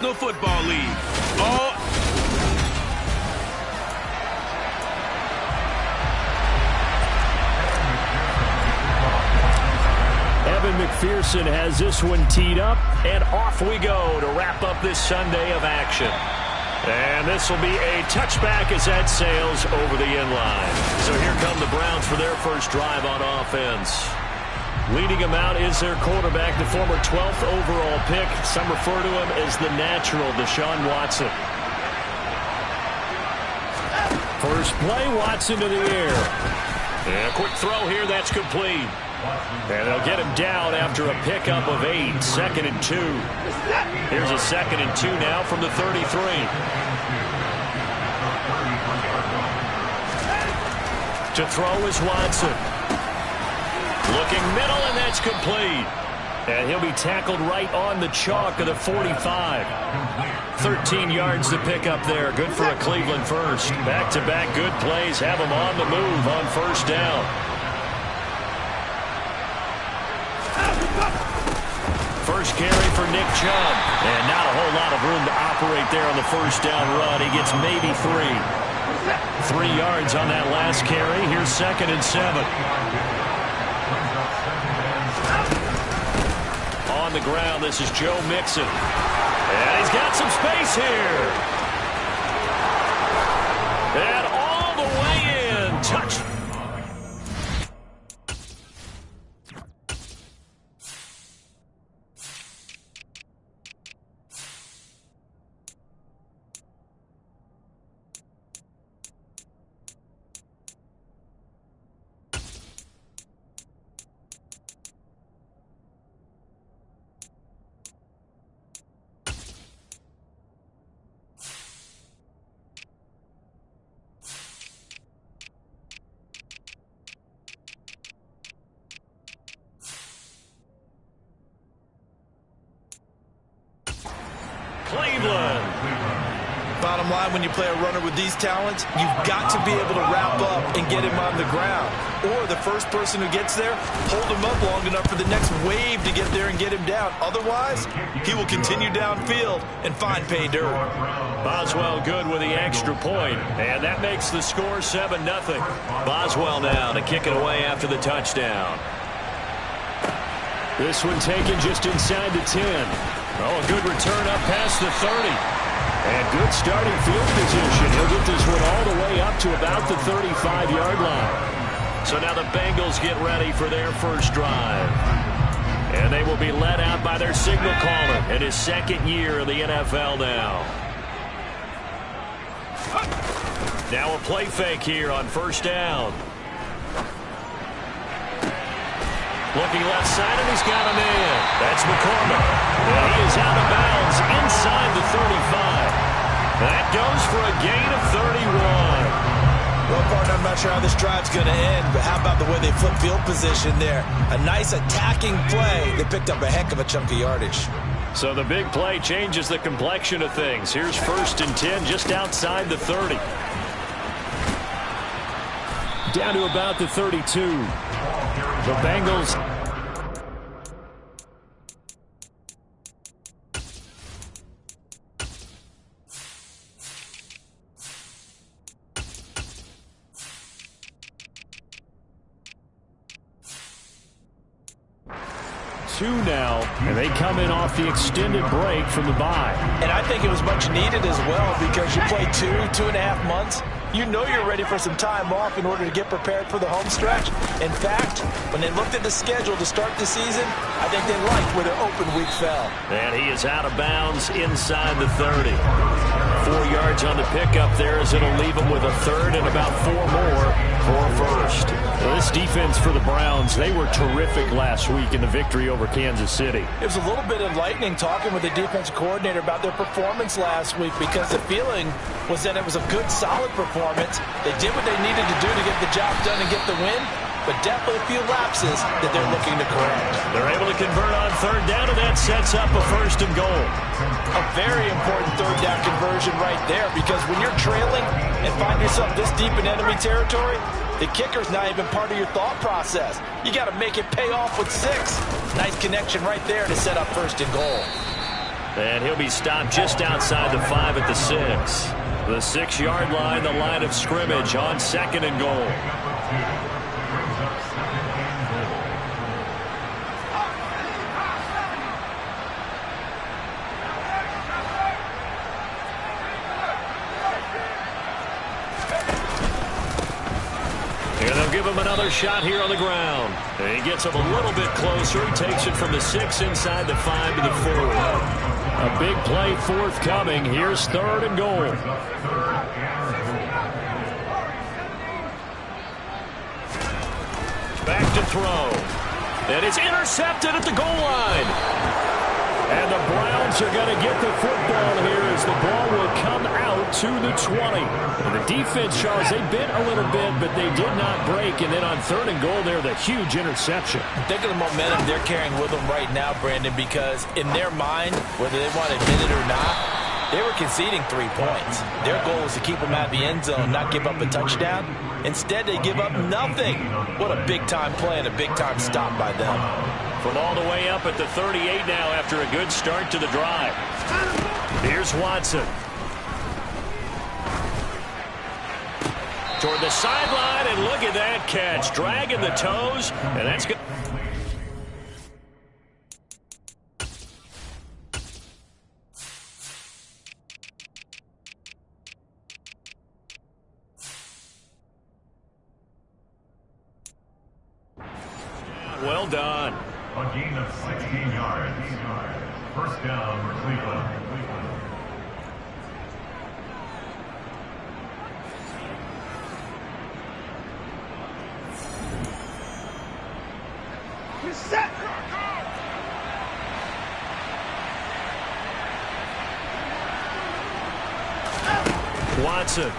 The Football League. Oh. Evan McPherson has this one teed up, and off we go to wrap up this Sunday of action. And this will be a touchback as that sails over the end line. So here come the Browns for their first drive on offense. Leading him out is their quarterback, the former 12th overall pick. Some refer to him as the natural, Deshaun Watson. First play, Watson to the air. And a quick throw here, that's complete. And they'll get him down after a pickup of 8, 2nd and 2. Here's a 2nd and 2 now from the 33. To throw is Watson. Looking middle, and that's complete. And he'll be tackled right on the chalk of the 45. 13 yards to pick up there. Good for a Cleveland first. Back-to-back good plays have him on the move on first down. First carry for Nick Chubb. And not a whole lot of room to operate there on the first down run. He gets maybe 3. 3 yards on that last carry. Here's 2nd and 7. On the ground, this is Joe Mixon. And he's got some space here. And all the way in. Touch. Cleveland. Bottom line, when you play a runner with these talents, you've got to be able to wrap up and get him on the ground. Or the first person who gets there, hold him up long enough for the next wave to get there and get him down. Otherwise, he will continue downfield and find pay dirt. Boswell good with the extra point, and that makes the score 7-0. Boswell now to kick it away after the touchdown. This one taken just inside the 10. Oh, a good return up past the 30. And good starting field position. He'll get this one all the way up to about the 35-yard line. So now the Bengals get ready for their first drive. And they will be led out by their signal caller in his 2nd year in the NFL now. Now a play fake here on first down. Looking left side, and he's got him in. That's McCormick. And he is out of bounds inside the 35. That goes for a gain of 31. Well, partner, I'm not sure how this drive's going to end, but how about the way they flip field position there? A nice attacking play. They picked up a heck of a chunk of yardage. So the big play changes the complexion of things. Here's 1st and 10 just outside the 30. Down to about the 32. The Bengals. Two now, and they come in off the extended break from the bye. And I think it was much needed as well because you play 2.5 months. You know you're ready for some time off in order to get prepared for the home stretch. In fact, when they looked at the schedule to start the season, I think they liked where their open week fell. And he is out of bounds inside the 30. 4 yards on the pickup there as it'll leave him with a 3rd and about 4 more for a first. Well, this defense for the Browns, they were terrific last week in the victory over Kansas City. It was a little bit enlightening talking with the defensive coordinator about their performance last week because the feeling was that it was a good, solid performance. They did what they needed to do to get the job done and get the win, but definitely a few lapses that they're looking to correct. They're able to convert on 3rd down, and that sets up a 1st and goal. A very important 3rd down conversion right there because when you're trailing and find yourself this deep in enemy territory, the kicker's not even part of your thought process. You got to make it pay off with 6. Nice connection right there to set up 1st and goal. And he'll be stopped just outside the 5 at the 6. The 6-yard line, the line of scrimmage on 2nd and goal. And they'll give him another shot here on the ground. And he gets him a little bit closer. He takes it from the 6 inside the 5 to the 4. A big play forthcoming. Here's 3rd and goal. Back to throw. And it's intercepted at the goal line. And the Browns are going to get the football here as the ball will come out to the 20. And the defense, Charles, they bit a little bit, but they did not break. And then on 3rd and goal there, the huge interception. Think of the momentum they're carrying with them right now, Brandon, because in their mind, whether they want to admit it or not, they were conceding 3 points. Their goal was to keep them out of the end zone, not give up a touchdown. Instead, they give up nothing. What a big-time play and a big-time stop by them. From all the way up at the 38 now after a good start to the drive. Here's Watson. Toward the sideline, and look at that catch. Dragging the toes, and that's good. Well done. A gain of 16 yards. First down for Cleveland. Set. Watson.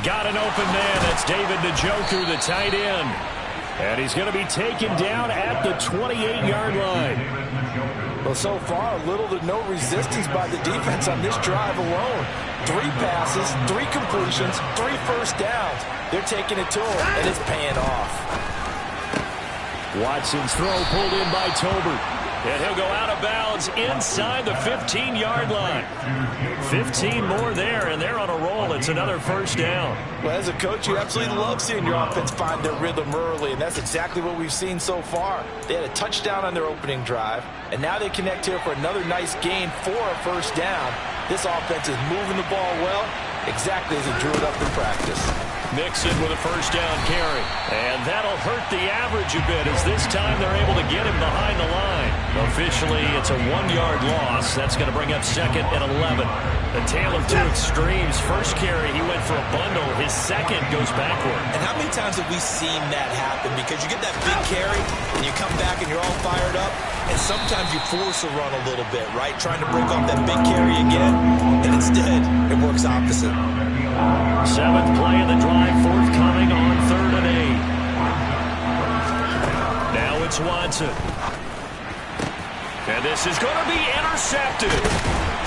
Got an open man. That's David Njoku, the tight end. And he's going to be taken down at the 28-yard line. Well, so far, little to no resistance by the defense on this drive alone. 3 passes, 3 completions, 3 first downs. They're taking it to him, and it's paying off. Watson's throw pulled in by Tolbert. And he'll go out of bounds inside the 15-yard line. 15 more there, and they're on a roll. It's another first down. Well, as a coach, you absolutely love seeing your offense find their rhythm early, and that's exactly what we've seen so far. They had a touchdown on their opening drive, and now they connect here for another nice gain for a first down. This offense is moving the ball well, exactly as he drew it up in practice. Mixon with a first down carry. And that'll hurt the average a bit as this time they're able to get him behind the line. Officially, it's a 1-yard loss. That's going to bring up 2nd and 11. The tale of 2 extremes. First carry, he went for a bundle. His second goes backward. And how many times have we seen that happen? Because you get that big carry, and you come back and you're all fired up, and sometimes you force a run a little bit, right? Trying to break off that big carry again, and instead, it works opposite. 7th play of the drive forthcoming on 3rd and 8. Now it's Watson. And this is going to be intercepted.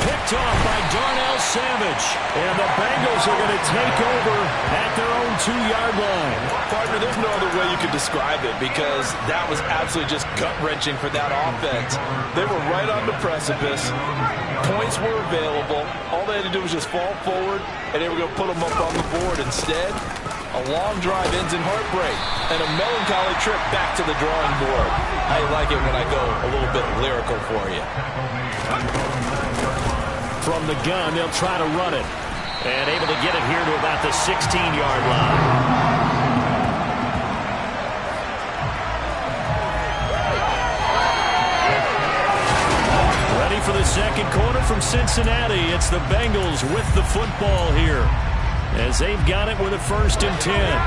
Picked off by Darnell Savage. And the Bengals are going to take over at their own 2-yard line. Partner, there's no other way you could describe it because that was absolutely just gut-wrenching for that offense. They were right on the precipice. Points were available. All they had to do was just fall forward, and they were going to put them up on the board. Instead, a long drive ends in heartbreak and a melancholy trip back to the drawing board. I like it when I go a little bit lyrical for you. From the gun, they'll try to run it. And able to get it here to about the 16-yard line. For the second quarter from Cincinnati, it's the Bengals with the football here as they've got it with a 1st and 10.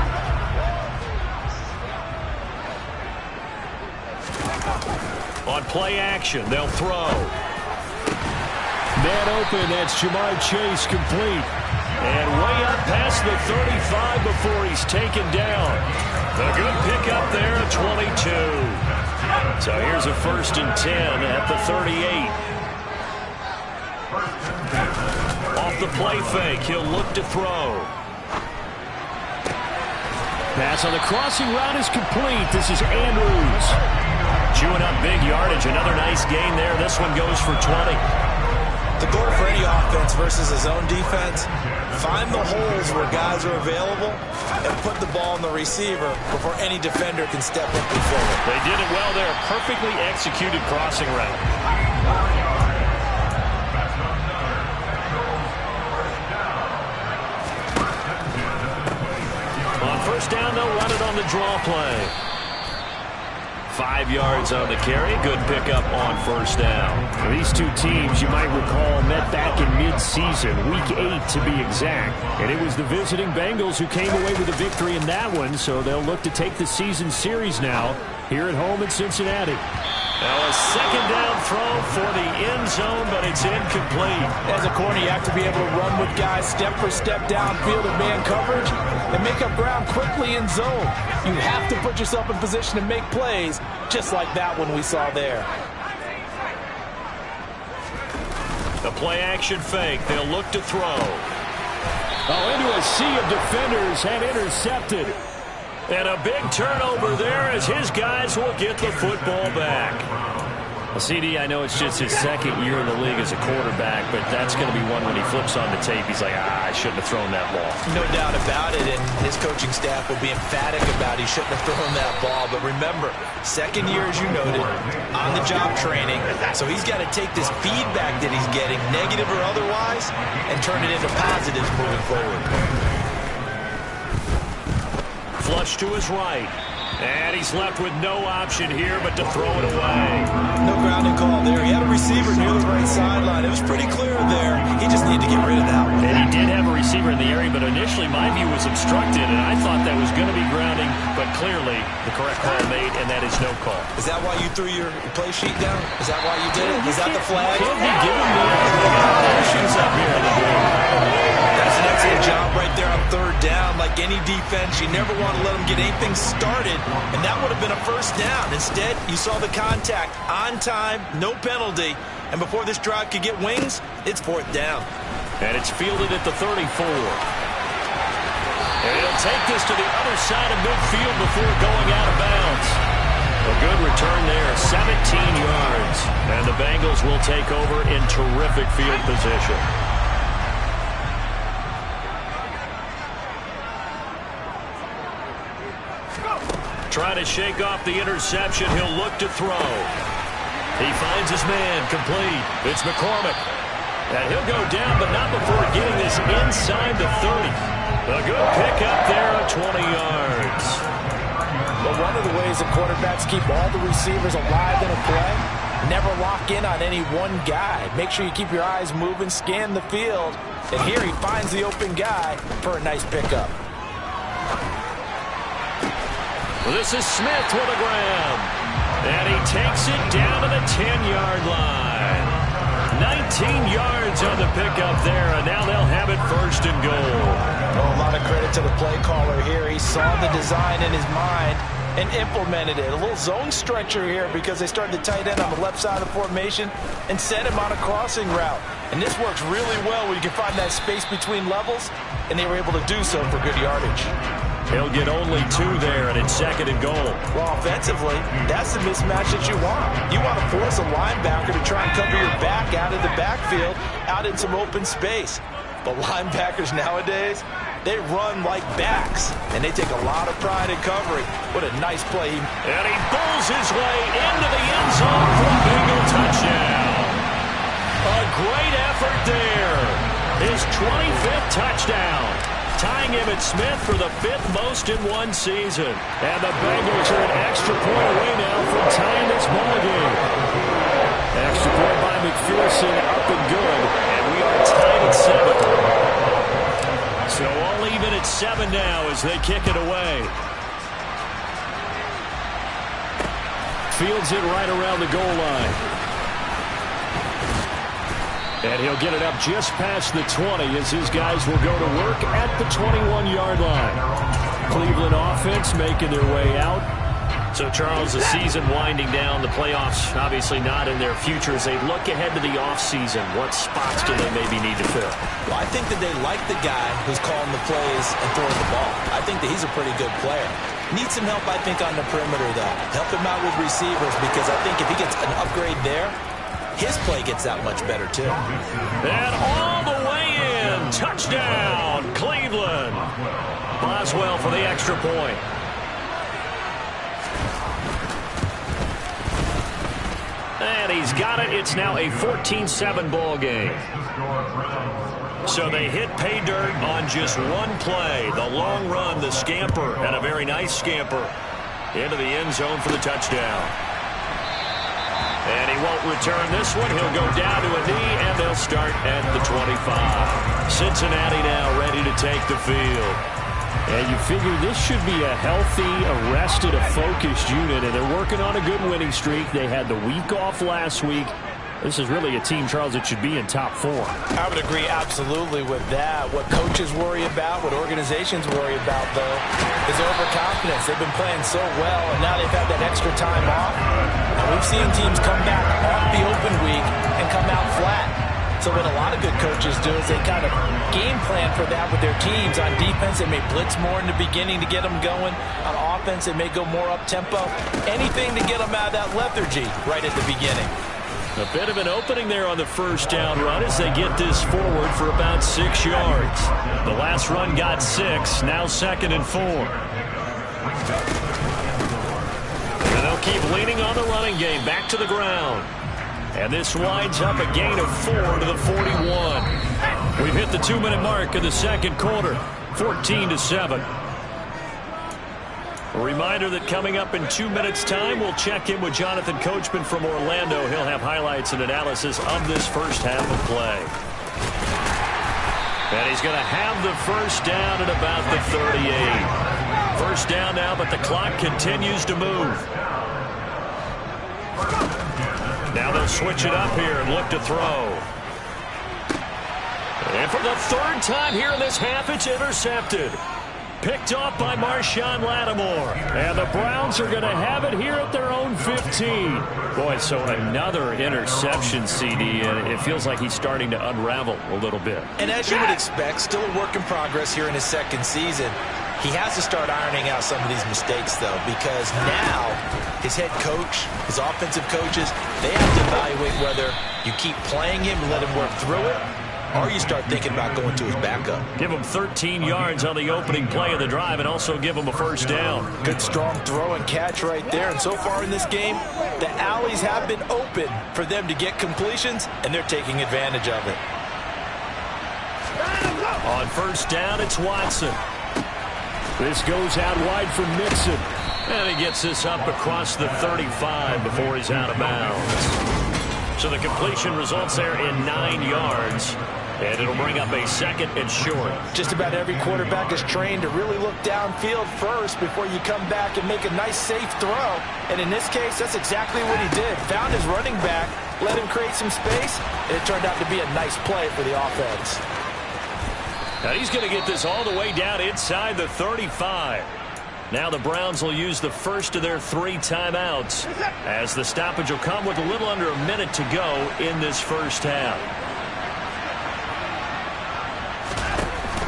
On play action, they'll throw. Man open, that's Jamar Chase complete. And way up past the 35 before he's taken down. A good pickup there at 22. So here's a 1st and 10 at the 38. Off the play fake, he'll look to throw. Pass on the crossing route is complete. This is Andrews. Chewing up big yardage. Another nice gain there. This one goes for 20. The goal for any offense versus a zone defense, find the holes where guys are available and put the ball in the receiver before any defender can step up and fill it. They did it well there. Perfectly executed crossing route. On first down, they'll run it on the draw play. 5 yards on the carry. Good pickup on first down. These two teams, you might recall, met back in mid-season, Week 8 to be exact. And it was the visiting Bengals who came away with a victory in that one, so they'll look to take the season series now here at home in Cincinnati. Now a second down throw for the end zone, but it's incomplete. As a corner, you have to be able to run with guys step for step downfield in man coverage and make up ground quickly in zone. You have to put yourself in position to make plays, just like that one we saw there. The play action fake. They'll look to throw. Oh, into a sea of defenders and intercepted. And a big turnover there as his guys will get the football back. Well, CD, I know it's just his second year in the league as a quarterback, but that's going to be one when he flips on the tape. He's like, I shouldn't have thrown that ball. No doubt about it, and his coaching staff will be emphatic about he shouldn't have thrown that ball. But remember, second year, as you noted, on-the-job training. So he's got to take this feedback that he's getting, negative or otherwise, and turn it into positives moving forward. Flush to his right. And he's left with no option here but to throw it away. No grounding call there. He had a receiver near the right sideline. It was pretty clear there. He just needed to get rid of that one. And he did have a receiver in the area, but initially my view was obstructed, and I thought that was going to be grounding, but clearly the correct call made, and that is no call. Is that why you threw your play sheet down? Is that why you did it? Is that the flag? Can't be giving me issues up here in the game. That's an excellent job right there on third down. Like any defense, you never want to let them get anything started, and that would have been a first down. Instead, you saw the contact on time, no penalty, and before this drive could get wings, it's fourth down. And it's fielded at the 34. And he'll take this to the other side of midfield before going out of bounds. A good return there, 17 yards. And the Bengals will take over in terrific field position. Trying to shake off the interception. He'll look to throw. He finds his man complete. It's McCormick. And he'll go down, but not before getting this inside the 30. A good pickup there at 20 yards. But one of the ways that quarterbacks keep all the receivers alive in a play, never lock in on any one guy. Make sure you keep your eyes moving, scan the field. And here he finds the open guy for a nice pickup. This is Smith with a grab. And he takes it down to the 10-yard line. 19 yards on the pickup there, and now they'll have it first and goal. Well, a lot of credit to the play caller here. He saw the design in his mind and implemented it. A little zone stretcher here because they started the tight end on the left side of the formation and sent him on a crossing route. And this works really well when you can find that space between levels, and they were able to do so for good yardage. He'll get only 2 there, and it's second and goal. Well, offensively, that's the mismatch that you want. You want to force a linebacker to try and cover your back out of the backfield, out in some open space. But linebackers nowadays, they run like backs, and they take a lot of pride in covering. What a nice play. And he bowls his way into the end zone for a Bengal touchdown. A great effort there. His 25th touchdown. Tying him at Smith for the 5th most in one season. And the Bengals are an extra point away now from tying this ball game. Extra point by McPherson, up and good. And we are tied at 7. So all even at 7 now as they kick it away. Fields it right around the goal line. And he'll get it up just past the 20 as his guys will go to work at the 21-yard line. Cleveland offense making their way out. So, Charles, the season winding down, the playoffs obviously not in their future. As they look ahead to the offseason, what spots do they maybe need to fill? Well, I think that they like the guy who's calling the plays and throwing the ball. I think that he's a pretty good player. Needs some help, I think, on the perimeter, though. Help him out with receivers, because I think if he gets an upgrade there, his play gets that much better, too. And all the way in. Touchdown, Cleveland. Boswell for the extra point. And he's got it. It's now a 14-7 ball game. So they hit pay dirt on just one play. The long run, the scamper, and a very nice scamper into the end zone for the touchdown. And he won't return this one. He'll go down to a knee, and they'll start at the 25. Cincinnati now ready to take the field. And you figure this should be a healthy, arrested, a focused unit, and they're working on a good winning streak. They had the week off last week. This is really a team, Charles, that should be in top 4. I would agree absolutely with that. What coaches worry about, what organizations worry about, though, is overconfidence. They've been playing so well, and now they've had that extra time off. And we've seen teams come back off the open week and come out flat. So what a lot of good coaches do is they kind of game plan for that with their teams. On defense, they may blitz more in the beginning to get them going. On offense, they may go more up-tempo. Anything to get them out of that lethargy right at the beginning. A bit of an opening there on the first down run as they get this forward for about 6 yards. The last run got 6, now 2nd and 4. And they'll keep leaning on the running game, back to the ground. And this winds up a gain of 4 to the 41. We've hit the 2-minute mark of the second quarter, 14-7. A reminder that coming up in 2 minutes' time, we'll check in with Jonathan Coachman from Orlando. He'll have highlights and analysis of this first half of play. And he's going to have the first down at about the 38. First down now, but the clock continues to move. Now they'll switch it up here and look to throw. And for the 3rd time here in this half, it's intercepted. Picked off by Marshawn Lattimore. And the Browns are going to have it here at their own 15. Boy, so another interception, CD, and it feels like he's starting to unravel a little bit. And as you would expect, still a work in progress here in his second season. He has to start ironing out some of these mistakes, though, because now his head coach, his offensive coaches, they have to evaluate whether you keep playing him and let him work through it, or you start thinking about going to his backup. Give him 13 yards on the opening play of the drive and also give him a first down. Good, strong throw and catch right there. And so far in this game, the alleys have been open for them to get completions, and they're taking advantage of it. On first down, it's Watson. This goes out wide for Mixon. And he gets this up across the 35 before he's out of bounds. So the completion results there in 9 yards. And it'll bring up a 2nd and short. Just about every quarterback is trained to really look downfield first before you come back and make a nice, safe throw. And in this case, that's exactly what he did. Found his running back, let him create some space, and it turned out to be a nice play for the offense. Now he's going to get this all the way down inside the 35. Now the Browns will use the first of their 3 timeouts as the stoppage will come with a little under a minute to go in this first half.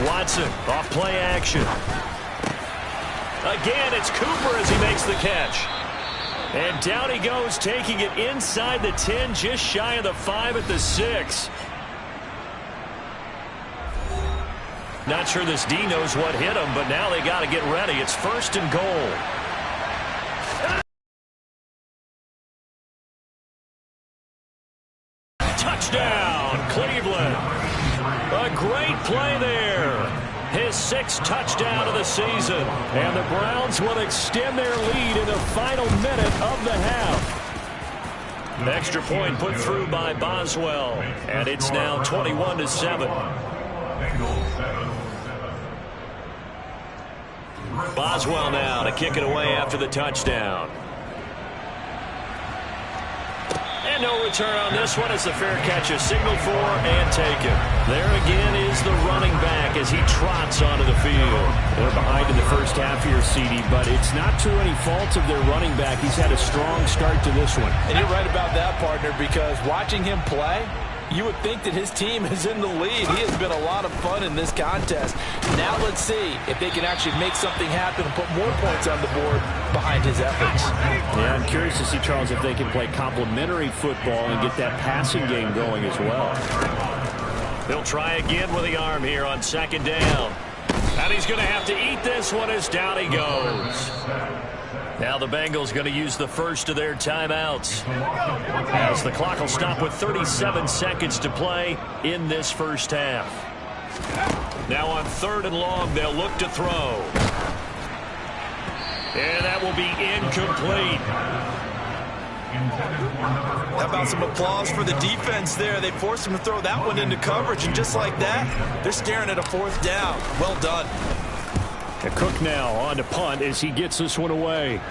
Watson off play action. Again, it's Cooper as he makes the catch. And down he goes, taking it inside the 10, just shy of the 5 at the 6. Not sure this D knows what hit him, but now they got to get ready. It's 1st and goal. Touchdown, Cleveland. A great play there. His 6th touchdown of the season. And the Browns will extend their lead in the final minute of the half. An extra point put through by Boswell. And it's now 21-7. Boswell now to kick it away after the touchdown. And no return on this one as the fair catch is signaled for and taken. There again is the running back as he trots onto the field. They're behind in the first half here, CD, but it's not through any fault of their running back. He's had a strong start to this one. And you're right about that, partner, because watching him play, you would think that his team is in the lead. He has been a lot of fun in this contest. Now let's see if they can actually make something happen and put more points on the board behind his efforts. Yeah, I'm curious to see, Charles, if they can play complementary football and get that passing game going as well. They'll try again with the arm here on second down. And he's going to have to eat this one as down he goes. Now the Bengals going to use the first of their timeouts as the clock will stop with 37 seconds to play in this first half. Now on 3rd and long, they'll look to throw. And that will be incomplete. How about some applause for the defense there? They forced him to throw that one into coverage, and just like that, they're staring at a 4th down. Well done. Cook now on to punt as he gets this one away.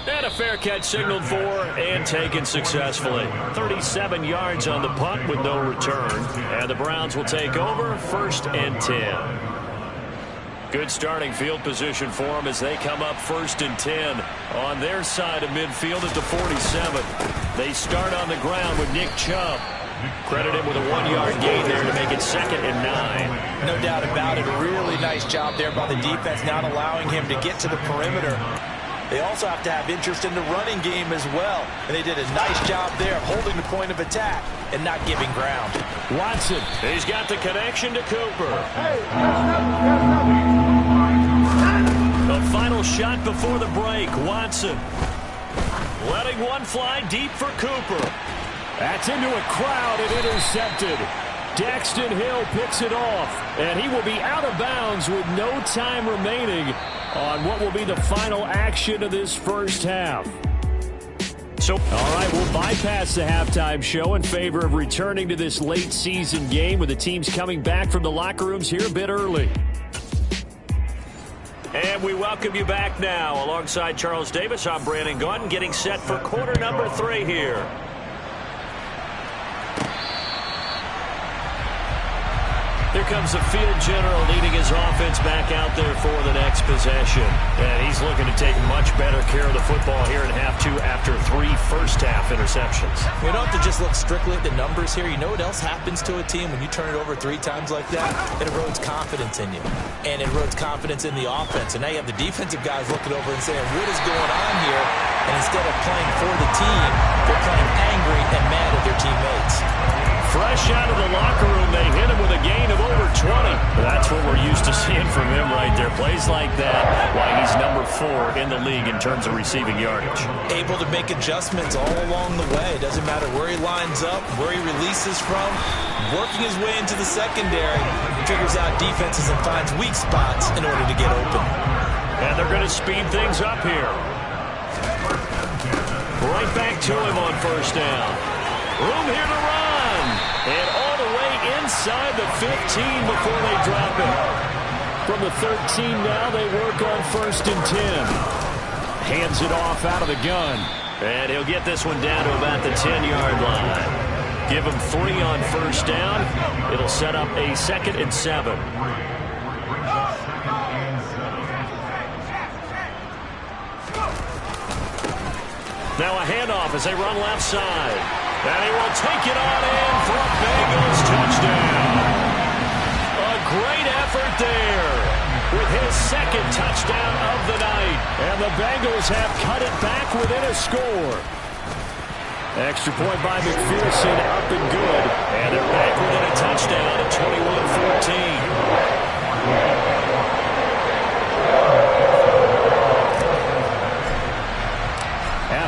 And a fair catch signaled for and taken successfully. 37 yards on the punt with no return. And the Browns will take over 1st and 10. Good starting field position for them as they come up 1st and 10 on their side of midfield at the 47. They start on the ground with Nick Chubb. Credit him with a 1-yard gain there to make it 2nd and 9. No doubt about it. A really nice job there by the defense, not allowing him to get to the perimeter. They also have to have interest in the running game as well. And they did a nice job there holding the point of attack and not giving ground. Watson, he's got the connection to Cooper. The final shot before the break. Watson letting one fly deep for Cooper. That's into a crowd and intercepted. Daxton Hill picks it off, and he will be out of bounds with no time remaining on what will be the final action of this first half. So, all right, we'll bypass the halftime show in favor of returning to this late season game with the teams coming back from the locker rooms here a bit early. And we welcome you back now. Alongside Charles Davis, I'm Brandon Gaudin, getting set for quarter number 3 here. Here comes the field general leading his offense back out there for the next possession. And he's looking to take much better care of the football here in half 2 after 3 first-half interceptions. We don't have to just look strictly at the numbers here. You know what else happens to a team when you turn it over 3 times like that? It erodes confidence in you. And it erodes confidence in the offense. And now you have the defensive guys looking over and saying, what is going on here? And instead of playing for the team, they're playing angry and mad at their teammates. Fresh out of the locker room, they hit him with a gain of over 20. That's what we're used to seeing from him right there. Plays like that, why he's number 4 in the league in terms of receiving yardage. Able to make adjustments all along the way. Doesn't matter where he lines up, where he releases from. Working his way into the secondary, figures out defenses and finds weak spots in order to get open. And they're going to speed things up here. Right back to him on first down. Room here to run. And all the way inside the 15 before they drop it. From the 13 now, they work on 1st and 10. Hands it off out of the gun. And he'll get this one down to about the 10-yard line. Give him 3 on first down. It'll set up a 2nd and 7. Now a handoff as they run left side. And he will take it on in for a Bengals touchdown. A great effort there with his 2nd touchdown of the night. And the Bengals have cut it back within a score. Extra point by McPherson, up and good. And they're back within a touchdown at 21-14.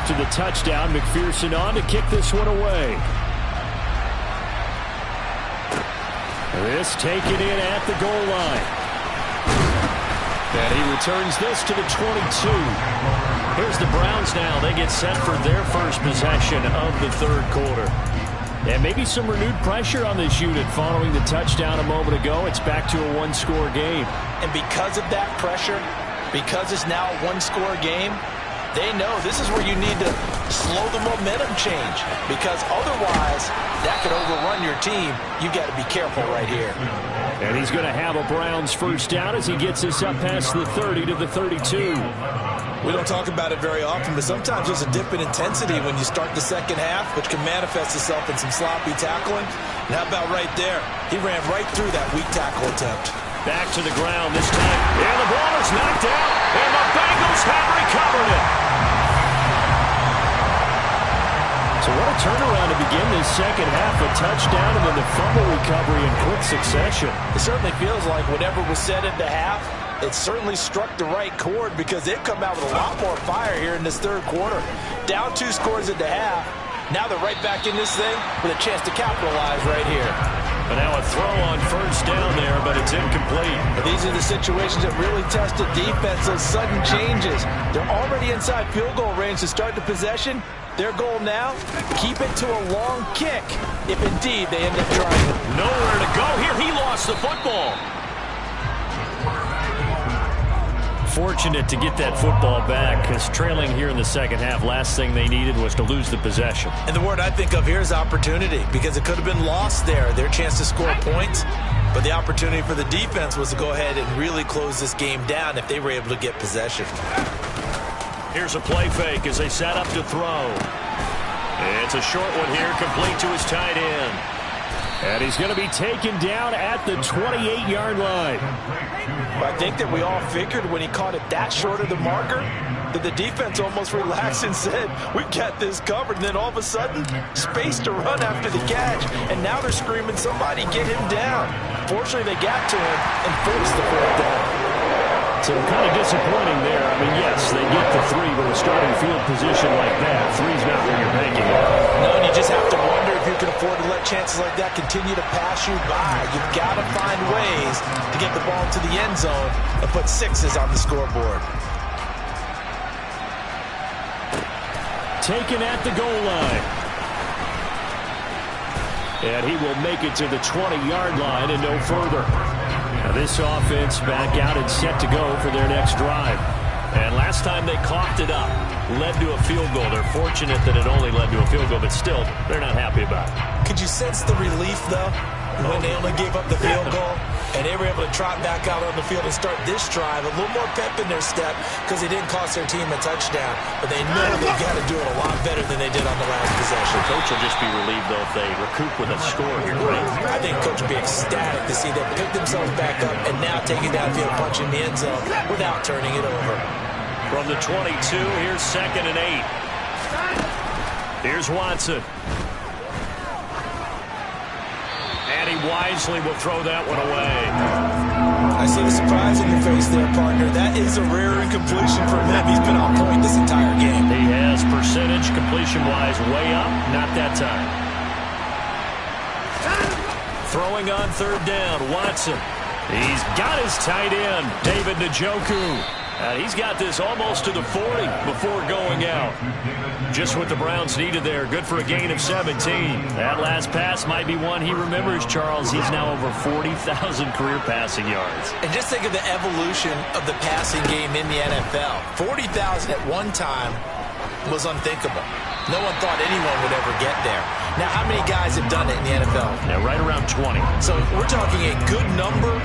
After the touchdown, McPherson on to kick this one away. This taken in at the goal line. And he returns this to the 22. Here's the Browns now. They get set for their first possession of the 3rd quarter. And maybe some renewed pressure on this unit following the touchdown a moment ago. It's back to a 1-score game. And because of that pressure, because it's now a 1-score game, They know this is where you need to slow the momentum change, because otherwise that could overrun your team. You've got to be careful right here. And he's going to have a Browns first down as he gets this up past the 30 to the 32. We don't talk about it very often, but sometimes there's a dip in intensity when you start the second half, which can manifest itself in some sloppy tackling. And how about right there? He ran right through that weak tackle attempt. Back to the ground this time. And the ball is knocked out. And the Bengals have recovered it. So what a turnaround to begin this second half. A touchdown and then the fumble recovery in quick succession. It certainly feels like whatever was said at the half, it certainly struck the right chord, because they've come out with a lot more fire here in this third quarter. Down 2 scores at the half. Now they're right back in this thing with a chance to capitalize right here. But now a throw on first down there, but it's incomplete. These are the situations that really test the defense, those sudden changes. They're already inside field goal range to start the possession. Their goal now, keep it to a long kick, if indeed they end up trying it. Nowhere to go here. He lost the football. Fortunate to get that football back, because trailing here in the second half, last thing they needed was to lose the possession. And the word I think of here is opportunity, because it could have been lost there, their chance to score points. But the opportunity for the defense was to go ahead and really close this game down if they were able to get possession. Here's a play fake as they set up to throw. It's a short one here, complete to his tight end. And he's going to be taken down at the 28-yard line. I think that we all figured when he caught it that short of the marker that the defense almost relaxed and said, we've got this covered. And then all of a sudden, space to run after the catch. And now they're screaming, somebody get him down. Fortunately, they got to him and forced the fourth down. So kind of disappointing there. I mean, yes, they get the 3, but a starting field position like that, 3's not where you're banking it. No, and you just have to wonder if you can afford to let chances like that continue to pass you by. You've got to find ways to get the ball into the end zone and put 6s on the scoreboard. Taken at the goal line. And he will make it to the 20-yard line and no further. Now this offense back out and set to go for their next drive. And last time they coughed it up, led to a field goal. They're fortunate that it only led to a field goal, but still, they're not happy about it. Could you sense the relief, though, when they only gave up the field goal and they were able to trot back out on the field and start this drive? A little more pep in their step because they didn't cost their team a touchdown, but they know they've got to do it a lot better than they did on the last possession. Coach will just be relieved, though, if they recoup with a score here, right? I think Coach will be ecstatic to see them pick themselves back up and now take it downfield, punch in the end zone without turning it over. From the 22, here's 2nd and 8. Here's Watson. And he wisely will throw that one away. I see the surprise in your face there, partner. That is a rare incompletion for him. He's been on point this entire game. He has percentage, completion-wise, way up. Not that time. Throwing on 3rd down, Watson. He's got his tight end, David Njoku. And he's got this almost to the 40 before going out. Just what the Browns needed there. Good for a gain of 17. That last pass might be one he remembers, Charles. He's now over 40,000 career passing yards. And just think of the evolution of the passing game in the NFL. 40,000 at one time was unthinkable. No one thought anyone would ever get there. Now, how many guys have done it in the NFL? Yeah, right around 20. So we're talking a good number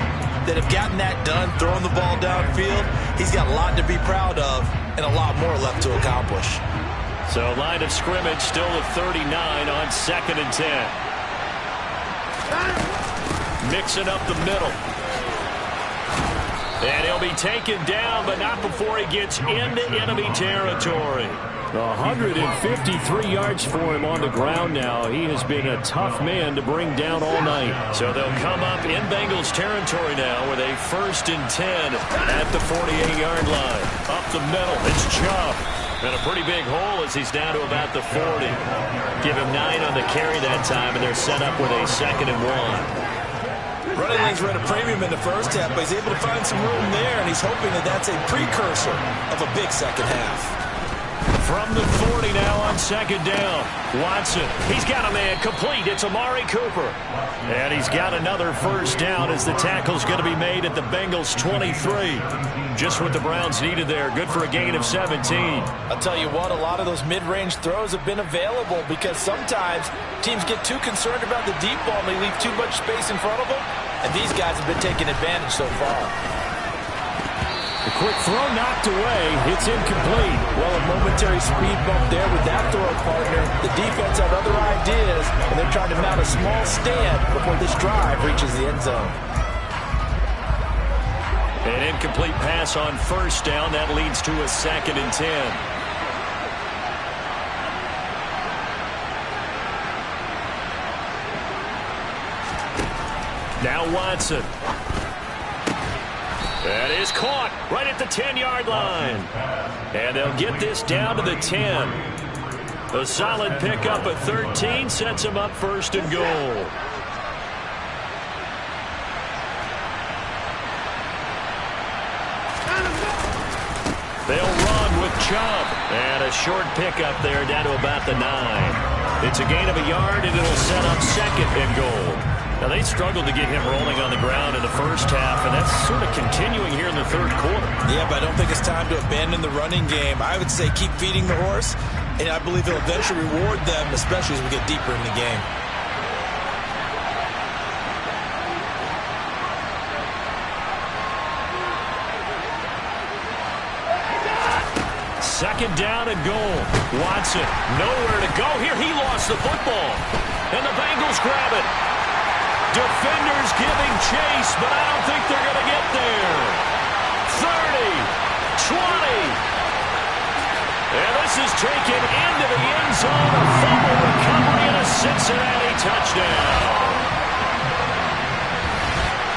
that have gotten that done, throwing the ball downfield. He's got a lot to be proud of and a lot more left to accomplish. So line of scrimmage still at 39 on 2nd and 10. Mixing up the middle. And he'll be taken down, but not before he gets into enemy territory. 153 yards for him on the ground now. He has been a tough man to bring down all night. So they'll come up in Bengals territory now with a 1st and 10 at the 48-yard line. Up the middle, it's Chubb. And a pretty big hole as he's down to about the 40. Give him 9 on the carry that time, and they're set up with a 2nd and 1. Running lanes were at a premium in the first half, but he's able to find some room there, and he's hoping that that's a precursor of a big second half. From the 40 now on second down. Watson, he's got a man complete. It's Amari Cooper. And he's got another first down as the tackle's going to be made at the Bengals 23. Just what the Browns needed there. Good for a gain of 17. I'll tell you what, a lot of those mid-range throws have been available because sometimes teams get too concerned about the deep ball and they leave too much space in front of them. And these guys have been taking advantage so far. The quick throw knocked away. It's incomplete. Well, a momentary speed bump there with that throw, partner. The defense had other ideas, and they're trying to mount a small stand before this drive reaches the end zone. An incomplete pass on first down. That leads to a 2nd and 10. Now Watson. That is caught right at the 10-yard line. And they'll get this down to the 10. A solid pickup at 13 sets them up 1st and goal. They'll run with Chubb. And a short pickup there down to about the 9. It's a gain of a yard, and it'll set up 2nd and goal. Now, they struggled to get him rolling on the ground in the first half, and that's sort of continuing here in the 3rd quarter. Yeah, but I don't think it's time to abandon the running game. I would say keep feeding the horse, and I believe he'll eventually reward them, especially as we get deeper in the game. Second down and goal. Watson, nowhere to go here. He lost the football, and the Bengals grab it. Defenders giving chase, but I don't think they're going to get there. 30, 20. And this is taken into the end zone. A fumble recovery and a Cincinnati touchdown.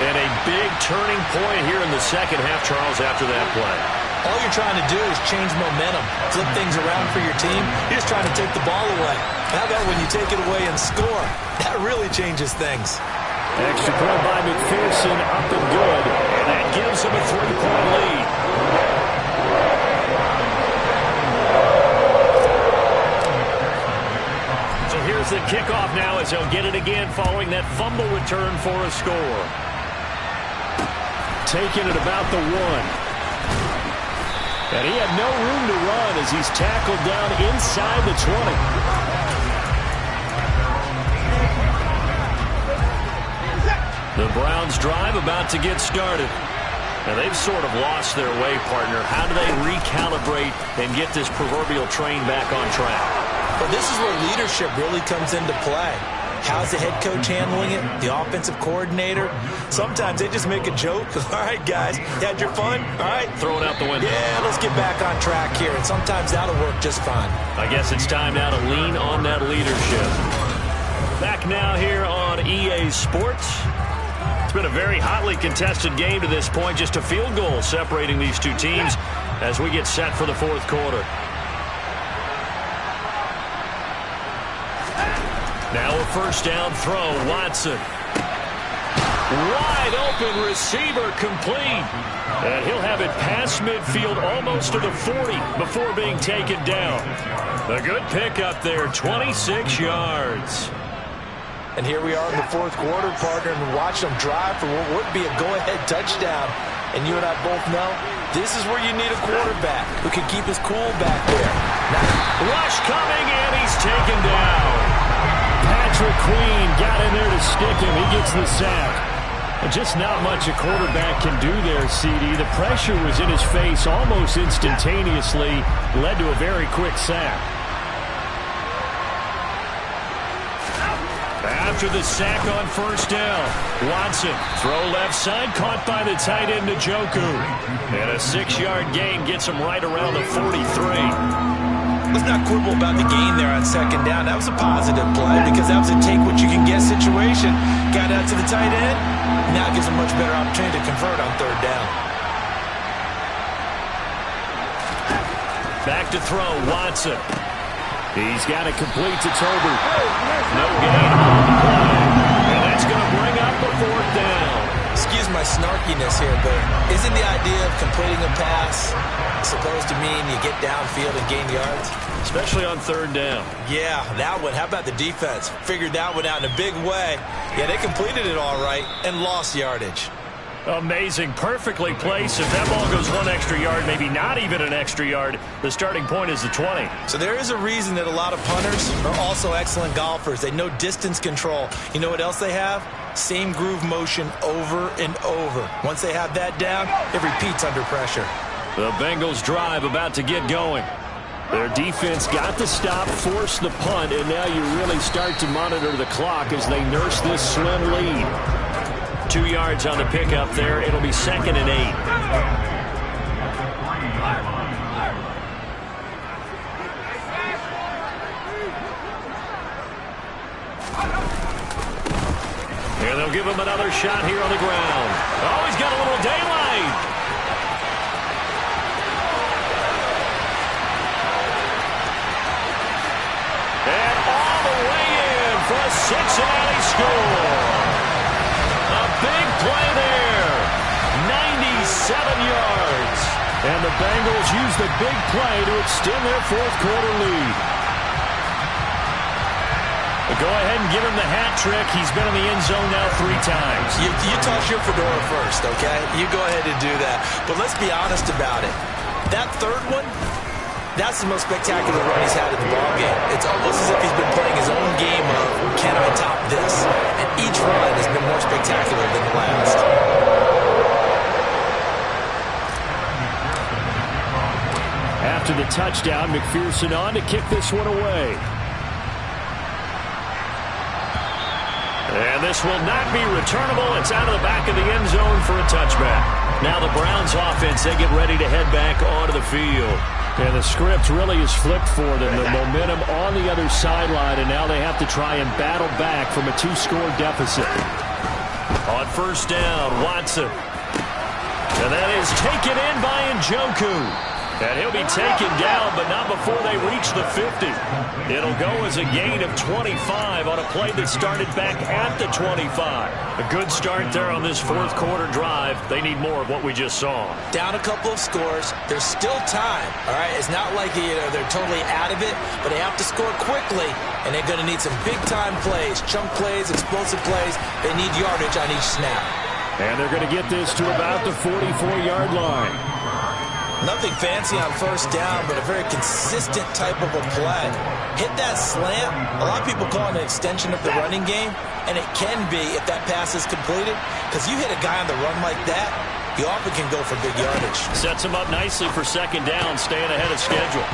And a big turning point here in the second half, Charles, after that play. All you're trying to do is change momentum, flip things around for your team. You're just trying to take the ball away. How about when you take it away and score? That really changes things. Extra point by McPherson, up and good. And that gives them a 3-point lead. So here's the kickoff now as they'll get it again following that fumble return for a score. Taking it about the 1. And he had no room to run as he's tackled down inside the 20. The Browns drive about to get started. Now they've sort of lost their way, partner. How do they recalibrate and get this proverbial train back on track? Well, this is where leadership really comes into play. How's the head coach handling it? The offensive coordinator? Sometimes they just make a joke. All right, guys, you had your fun? All right. Throw it out the window. Yeah, let's get back on track here. And sometimes that'll work just fine. I guess it's time now to lean on that leadership. Back now here on EA Sports. It's been a very hotly contested game to this point. Just a field goal separating these two teams as we get set for the 4th quarter. Now a first down throw. Watson. Wide open receiver complete. And he'll have it past midfield almost to the 40 before being taken down. A good pickup there, 26 yards. And here we are in the 4th quarter, partner, and watch them drive for what would be a go-ahead touchdown. And you and I both know this is where you need a quarterback who can keep his cool back there. Now, rush coming, and he's taken down. Patrick Queen got in there to stick him. He gets the sack. And just not much a quarterback can do there, CD. The pressure was in his face almost instantaneously, led to a very quick sack. After the sack on first down, Watson, throw left side, caught by the tight end Njoku. And a 6-yard gain gets him right around the 43. Let's not quibble about the gain there on second down. That was a positive play because that was a take-what-you-can-get situation. Got out to the tight end. Now it gives him a much better opportunity to convert on third down. Back to throw, Watson. He's got it complete to Tolbert. No gain on the play. And that's going to bring up a 4th down. Excuse my snarkiness here, but isn't the idea of completing a pass supposed supposed to mean you get downfield and gain yards? Especially on third down. Yeah, that one. How about the defense? Figured that one out in a big way. Yeah, they completed it all right and lost yardage. Amazing. Perfectly placed. If that ball goes one extra yard, maybe not even an extra yard, the starting point is the 20. So there is a reason that a lot of punters are also excellent golfers. They know distance control. You know what else they have? Same groove motion over and over. Once they have that down, it repeats under pressure. The Bengals drive about to get going. Their defense got the stop, forced the punt, and now you really start to monitor the clock as they nurse this slim lead. 2 yards on the pickup there. It'll be 2nd and 8. And they'll give him another shot here on the ground. Oh, he's got a little daylight. And all the way in for a Cincinnati score. A big play there. 97 yards. And the Bengals use the big play to extend their fourth quarter lead. Go ahead and give him the hat trick. He's been in the end zone now 3 times. You toss your fedora first, okay? You go ahead and do that. But let's be honest about it. That third one, that's the most spectacular run he's had in the ballgame. It's almost as if he's been playing his own game of, can I top this? And each run has been more spectacular than the last. After the touchdown, McPherson on to kick this one away. And this will not be returnable. It's out of the back of the end zone for a touchback. Now the Browns offense, they get ready to head back onto the field. And the script really is flipped for them. The momentum on the other sideline, and now they have to try and battle back from a 2-score deficit. On first down, Watson. And that is taken in by Njoku. And he'll be taken down, but not before they reach the 50. It'll go as a gain of 25 on a play that started back at the 25. A good start there on this fourth quarter drive. They need more of what we just saw. Down a couple of scores. There's still time, all right? It's not like they're totally out of it, but they have to score quickly, and they're going to need some big-time plays, chunk plays, explosive plays. They need yardage on each snap. And they're going to get this to about the 44-yard line. Nothing fancy on first down, but a very consistent type of a play. Hit that slant. A lot of people call it an extension of the running game, and it can be if that pass is completed, because you hit a guy on the run like that, he often can go for big yardage. Sets him up nicely for second down, staying ahead of schedule.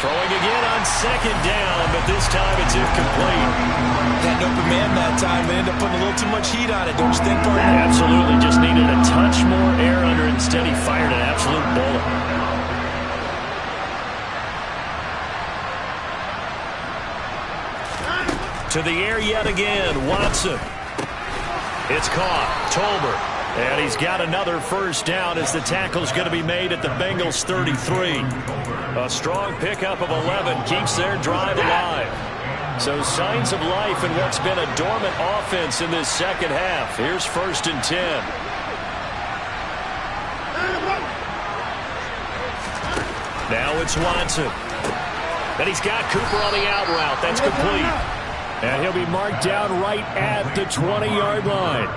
Throwing again on second down, but this time it's incomplete. Had an open man that time. They ended up putting a little too much heat on it, don't you think, partner? Absolutely. Just needed a touch more air under it. Instead, he fired an absolute bullet. To the air yet again. Watson. It's caught. Tolbert. And he's got another first down as the tackle's going to be made at the Bengals 33. A strong pickup of 11 keeps their drive alive. So signs of life in what's been a dormant offense in this second half. Here's 1st and 10. Now it's Watson. And he's got Cooper on the out route. That's complete. And he'll be marked down right at the 20-yard line.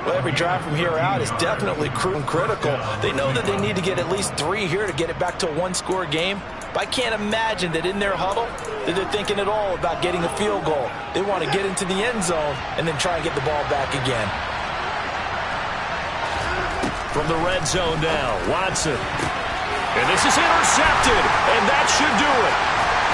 Well, every drive from here out is definitely critical. They know that they need to get at least 3 here to get it back to a 1-score game. But I can't imagine that in their huddle that they're thinking at all about getting a field goal. They want to get into the end zone and then try and get the ball back again. From the red zone now, Watson. And this is intercepted, and that should do it.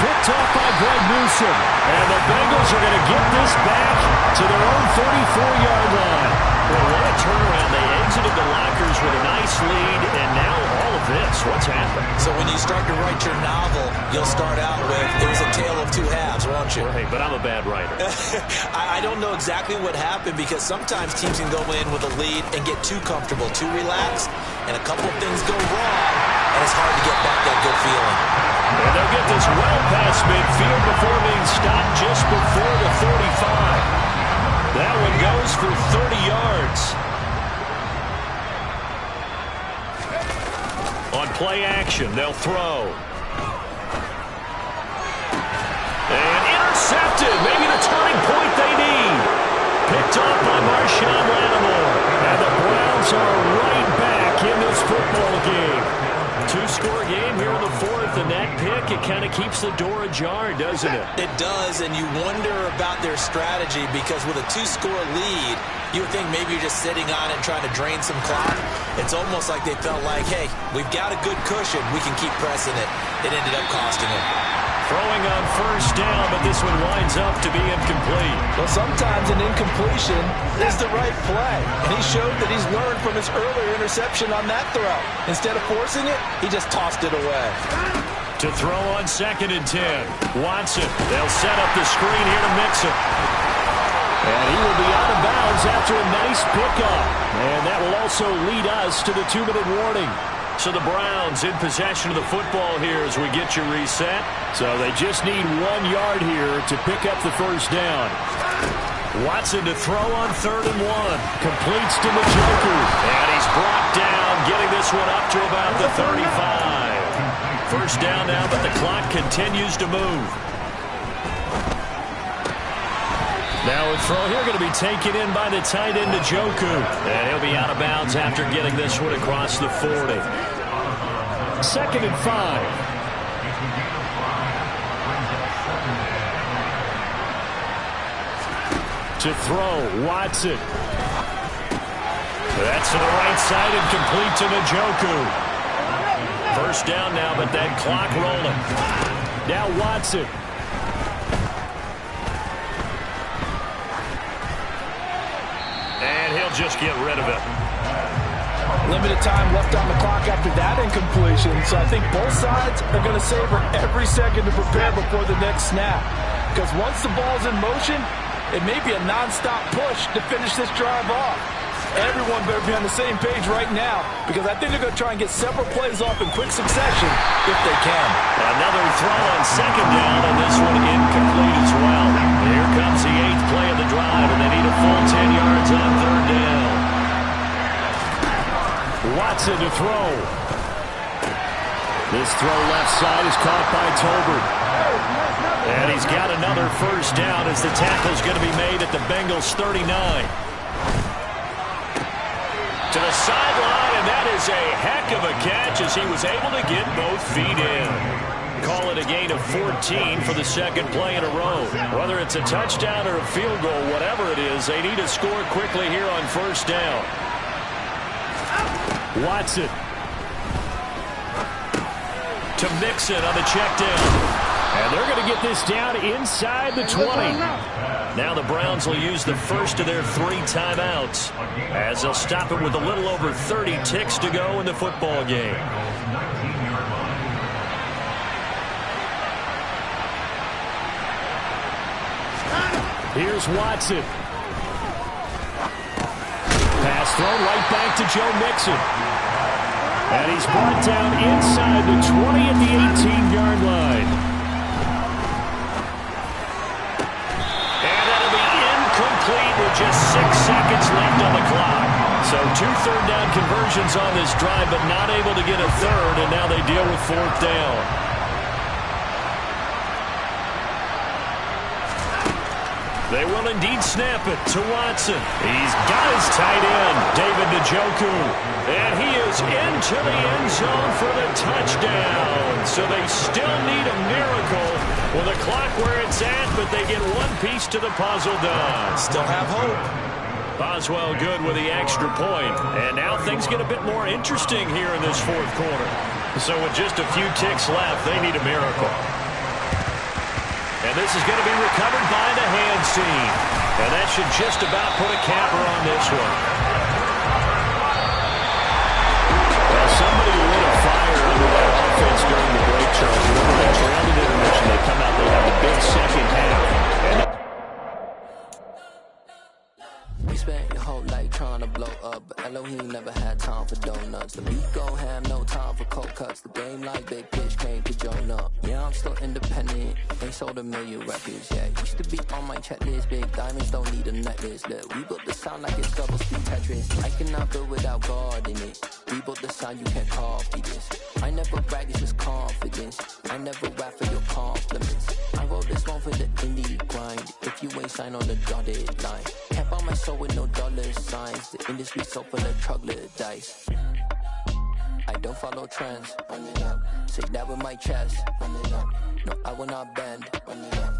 Picked off by Greg Newsome. And the Bengals are going to get this back to their own 34-yard line. Well, what a turnaround. They exited the lockers with a nice lead, and now all of this. What's happened? So when you start to write your novel, you'll start out with, it was a tale of 2 halves, won't you? Right, but I'm a bad writer. I don't know exactly what happened, because sometimes teams can go in with a lead and get too comfortable, too relaxed, and a couple of things go wrong, and it's hard to get back that good feeling. And they'll get this well past midfield before being stopped just before the 35. That one goes for 30 yards. On play action. They'll throw. And intercepted. Maybe the turning point they need. Picked up by Marshawn Lattimore. And the Browns are right back in this football game. Two-score game here in the fourth, and that pick, it kind of keeps the door ajar, doesn't it? It does, and you wonder about their strategy because with a two-score lead, you would think maybe you're just sitting on it and trying to drain some clock. It's almost like they felt like, hey, we've got a good cushion. We can keep pressing it. It ended up costing them. Throwing on first down, but this one winds up to be incomplete. Well, sometimes an incompletion is the right play. And he showed that he's learned from his earlier interception on that throw. Instead of forcing it, he just tossed it away. To throw on 2nd and 10. Watson, they'll set up the screen here to Mixon. And he will be out of bounds after a nice pickup. And that will also lead us to the 2-minute warning. So the Browns in possession of the football here as we get you reset. So they just need 1 yard here to pick up the first down. Watson to throw on 3rd and 1. Completes to Njoku. And he's brought down, getting this one up to about the 35. First down now, but the clock continues to move. Now a throw here going to be taken in by the tight end Njoku. And he'll be out of bounds after getting this one across the 40. 2nd and 5. To throw, Watson. That's to the right side and complete to Njoku. First down now, but that clock rolling. Now Watson. And he'll just get rid of it. Limited time left on the clock after that incompletion, so I think both sides are going to savor every second to prepare before the next snap. Because once the ball's in motion, it may be a non-stop push to finish this drive off. Everyone better be on the same page right now, because I think they're going to try and get several plays off in quick succession if they can. Another throw on 2nd down, and this one incomplete as well. Here comes the 8th play of the drive, and they need a full 10 yards on 3rd down. Watson to throw. This throw left side is caught by Tolbert. And he's got another first down as the tackle's going to be made at the Bengals 39. To the sideline, and that is a heck of a catch as he was able to get both feet in. Call it a gain of 14 for the 2nd play in a row. Whether it's a touchdown or a field goal, whatever it is, they need to score quickly here on first down. Watson. To Mixon on the check down. And they're going to get this down inside the 20. Now the Browns will use the first of their 3 timeouts as they'll stop it with a little over 30 ticks to go in the football game. Here's Watson. Pass thrown right back to Joe Mixon. And he's brought down inside the 20 at the 18-yard line. And that'll be incomplete with just 6 seconds left on the clock. So 2 third-down conversions on this drive, but not able to get a third, and now they deal with 4th down. They will indeed snap it to Watson. He's got his tight end, David Njoku. And he is into the end zone for the touchdown. So they still need a miracle with the clock where it's at, but they get one piece to the puzzle done. Still have hope. Boswell good with the extra point. And now things get a bit more interesting here in this 4th quarter. So with just a few ticks left, they need a miracle. And this is going to be recovered by the hands team. And that should just about put a capper on this one. Well, somebody lit a fire under that offense during the break, Charles. Remember they trailed at intermission. They come out, they have the big second half. And You spent your whole life trying to blow up, but Elohim never had time for donuts. The beat gon' have no time for cold cuts. The game like Big Pitch came to join up. Yeah, I'm still independent, ain't sold a million records yet. Used to be on my checklist, big diamonds don't need a necklace. Look, we built the sound like it's double speed Tetris. I cannot build without God in it. We built the sound, you can't copy this. I never brag, it's just confidence. I never rap for your compliments. I wrote this one for the indie grind. If you ain't signed on the dotted line, can't buy my soul with no dollar signs. The industry so full of troglodytes. I don't follow trends. Run it up. Say that with my chest. Run it up. No, I will not bend. Run it up.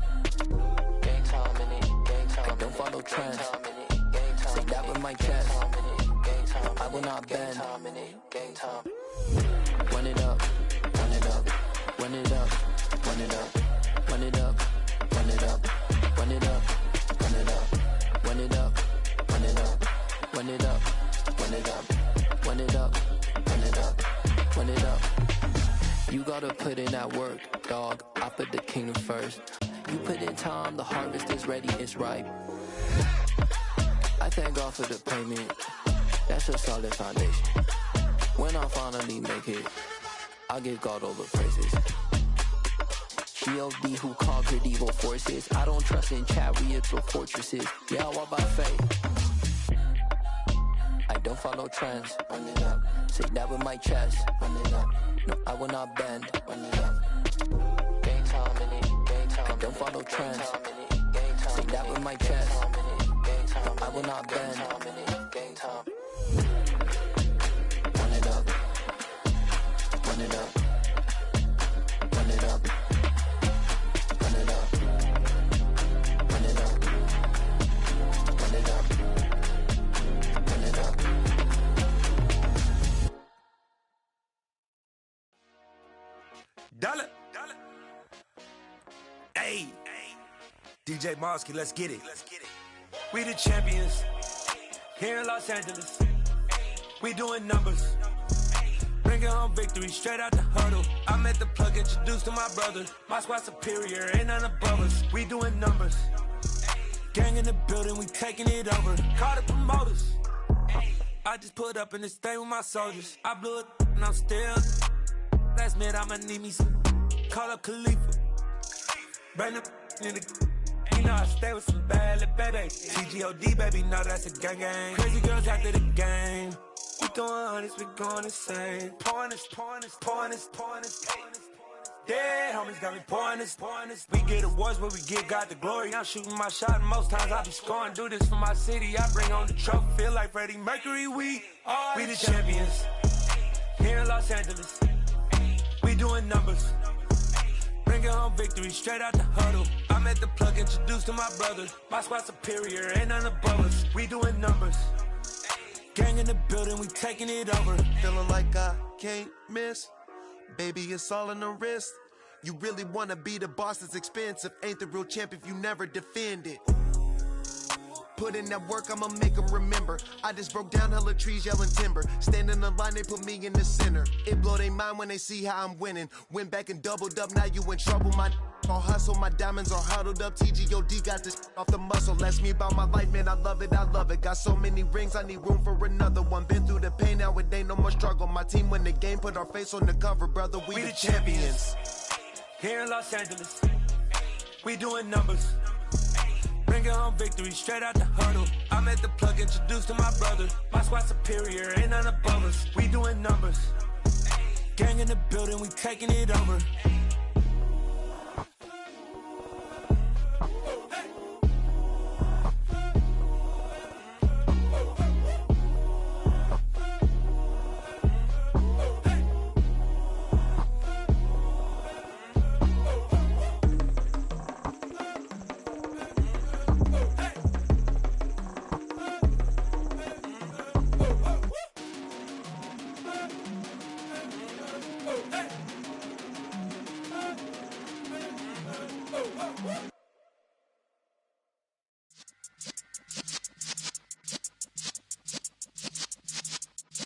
Gang time in it. Gang time. I don't follow trends. Say that with my chest. I will not bend. Gang time. Run it up. Run it up. Run it up. Run it up. Run it up. Run it up. Run it up. Run it up. Run it up. Run it up. Run it up. Run it up. Run it up. Run it up. Run it up. You gotta put in that work, dog. I put the kingdom first. You put in time, the harvest is ready, it's ripe. I thank God for the payment. That's a solid foundation. When I finally make it, I give God all the praises. G.O.D. who conquered evil forces. I don't trust in chariots or fortresses. Yeah, I walk by faith. I don't follow trends. Run it up. Say that with my chest. Run it up. No, I will not bend. Run it up. Gang time in it. Gang time. I don't follow trends. Say that with my chest. I will not bend. Gang time. Run it up. Run it up. Run it up. Run it up. Run it up. Run it up. Run it up. Dollar. Hey. DJ Mosky, let's get it. We the champions here in Los Angeles. We doing numbers. Bringing home victory straight out the huddle. I'm at the plug, introduced to my brother. My squad superior, ain't none above us. We doing numbers. Gang in the building, we taking it over. Call the promoters. I just put up in this thing with my soldiers. I blew it and I'm still. Last minute I'ma need me some. Call up Khalifa. Bring up in the. You know I stay with some bad little baby. TGOD baby, no that's a gang gang. Crazy girls after the game. We doing honest, we going insane. Pouring this. Dead homies got me pouring this. We get awards where we give God the glory. I'm shooting my shot and most times I be scoring. Do this for my city, I bring on the trophy. Feel like Freddie Mercury, we the champions here in Los Angeles. We doing numbers. Bringing home victory straight out the huddle. I'm at the plug, introduced to my brother. My squad superior, ain't none above us. We doing numbers. Gang in the building, we taking it over. Feeling like I can't miss. Baby, it's all in the wrist. You really wanna be the boss, it's expensive. Ain't the real champ if you never defend it. Put in that work, I'ma make them remember. I just broke down hella trees, yelling timber. Stand in the line, they put me in the center. It blow their mind when they see how I'm winning. Went back and doubled up, now you in trouble. My all hustle, my diamonds are huddled up. TGOD got this off the muscle. Ask me about my life, man, I love it. Got so many rings, I need room for another one. Been through the pain, now it ain't no more struggle. My team win the game, put our face on the cover, brother. We the champions. Here in Los Angeles, we doing numbers. Bringing home victory straight out the huddle. I'm at the plug, introduced to my brother. My squad superior, ain't none above us. We doing numbers. Gang in the building, we taking it over.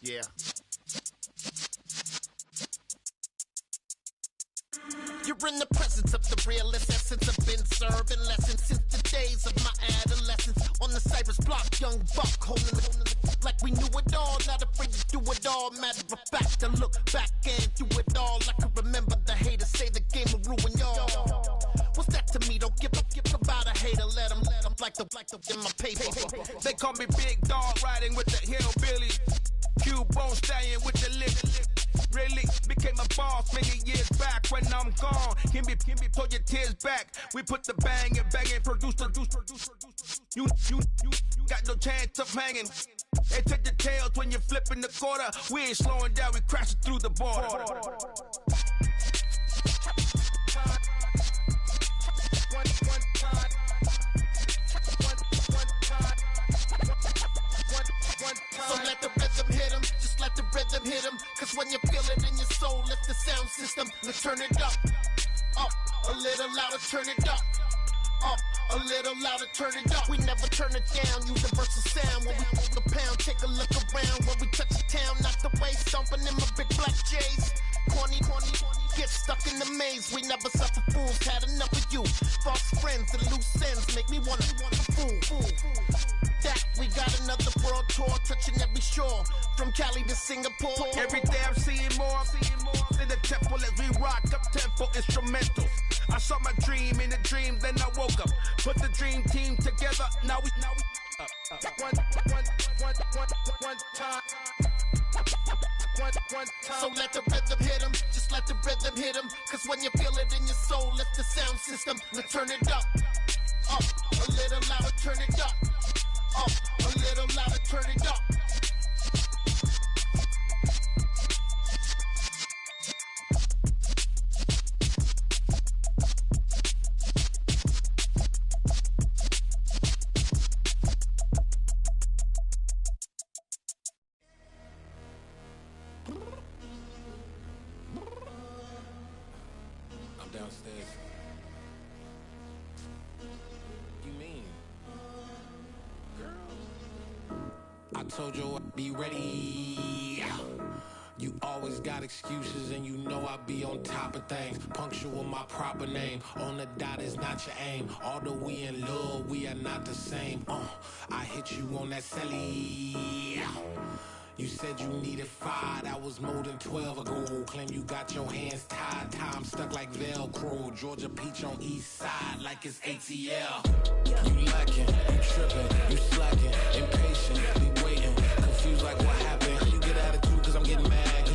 Yeah. You're in the presence of the realest essence. I've been serving lessons since the days of my adolescence. On the Cypress block, young buck, holding it like we knew it all, not afraid to do it all. Matter of fact, I look back and do it all. I can remember the haters say the game will ruin y'all. What's that to me? Don't give about a hater. Let them like the in my paper. They call me Big Dog, riding with the hillbillies. Cubone stallion with the lip. Really became a boss many years back. When I'm gone, can be pull your tears back. We put the bang and produce. You got no chance of hanging. They take the tails when you're flipping the quarter. We ain't slowing down, we crashing through the border. So let the rhythm hit him, just let the rhythm hit him. Cause when you feel it in your soul, lift the sound system, let's turn it up. Up, a little louder, turn it up. Up, a little louder, turn it up. We never turn it down, universal sound. When we move the pound, take a look around. When we touch the town, knock the way, stomping in my big black J's. Corny, get stuck in the maze. We never suffer fools, had enough of you. False friends and loose ends make me wanna fool. That we got another world tour, touching every shore, from Cali to Singapore. Every day I'm seeing more in the temple as we rock up tempo instrumentals. I saw my dream in a dream, then I woke up. Put the dream team together, now we one time. So let the rhythm hit him, just let the rhythm hit him. Cause when you feel it in your soul, lift the sound system, let's turn it up. Up, a little louder, turn it up. Up, a little louder, turn it up. I'm downstairs. You mean? I told you I'd be ready. You always got excuses and you know I be on top of things. Punctual my proper name. On the dot is not your aim. Although we in love, we are not the same. I hit you on that celly. You said you needed 5, that was more than 12 ago. Claim you got your hands tied, time stuck like Velcro. Georgia Peach on east side like it's ATL. You lacking, you tripping, you slacking, impatient, be waiting, confused like what happened. You get attitude cause I'm getting mad.